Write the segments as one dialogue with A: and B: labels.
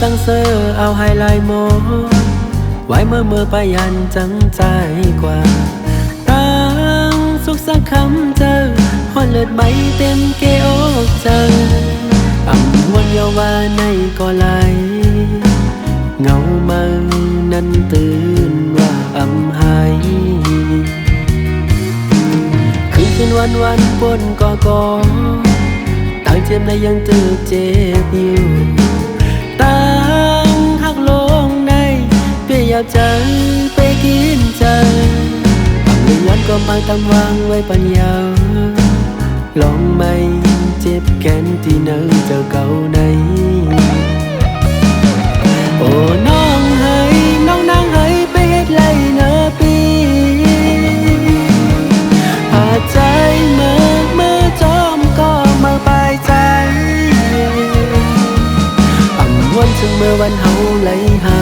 A: ตั้งเสื้อเอาไฮไลท์โมไว้เมื่อไปยันจังใจกว่าตั้งสุขสักคำเจอหอนเลือดใบเต็มเกอกจังอ่ำวันเยาว่าในก็ไหลเงามันนั้นตื่นว่าอ่ำหายคืนวันปนก่อตั้งเจ็บในยังตื่นเจ็บอยู่ตั้งหักลงในเปียบใจไปกินใจหนึ่งวันก็มาตำวางไว้ปัญญาลองไม่เจ็บแค้นที่เนื้อเจอเก่าในโอ้น้องเฮ้ยน้องนางเฮ้ยไปเฮ็ดไรเนอปีหาใจเมื่อจอมก็มาปลายใจวันถึงเมื่อวันเฮาไหลหา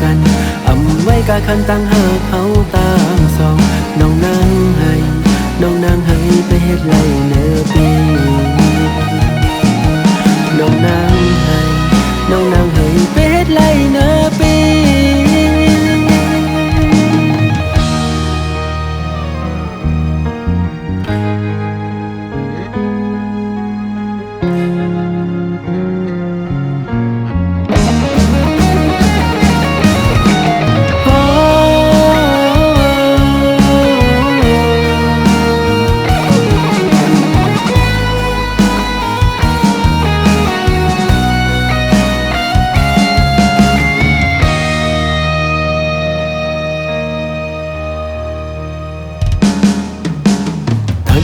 A: กันไว้กะคันตั้งหากเฮาตามสองน้องนางให้ไปเฮ็ดไรเนอปีน้องนางให้ไปเฮ็ดไรเนอปี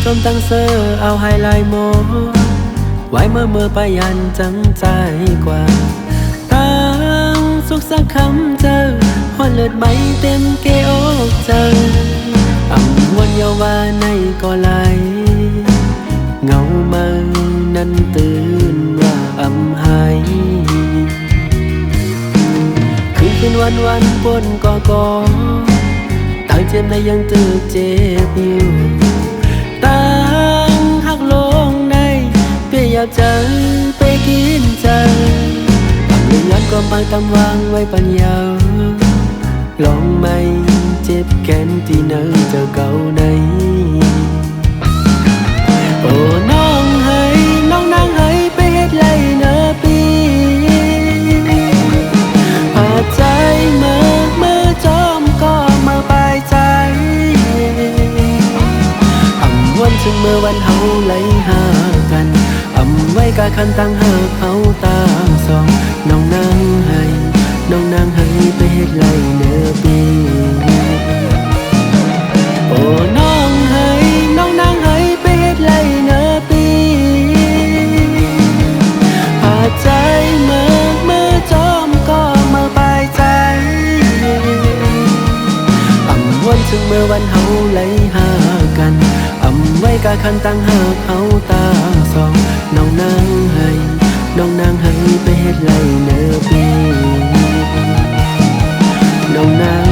A: จนตั้งเสื้อเอาไฮไลท์โมไว้เมื่อไปยันจังใจกว่าตั้งสุขสักคำเจอหอนเลือดใบเต็มเกอกเจอวันเยาว่าในก็ไหลเงามันนั้นตื่นว่าอ่ำหายคืนวันปนก่อตั้งเจ็บในยังตื่นเจ็บอยู่ตั้งหักลงในเปียบใจไปกินใจหนึ่งวันก็มาตำวางไว้ปัญญาลองไม่เจ็บแค้นที่เนื้อเจอเก่าในโอ้น้องเฮ้ยน้องนางเฮ้ยไปเฮ็ดไรเนอปีหาใจเมื่อจอมก็มาปลายใจวันถึงเมื่อวันเฮาไหลหากันไว้กะคันตั้งหากเฮาตามสองน้องนางให้ไปเฮ็ดไรเนอปีโอ้น้องเฮ้ยน้องนางเฮ้ยไปเฮ็ดไรเนอปีหาใจเมื่อจอมก็มาปลายใจวันถึงเมื่อวันเฮาไหลหากันไว้กะคันตั้งหากเฮาตามสองน้องนางให้ไปเฮ็ดไรเนอปีน้องนาง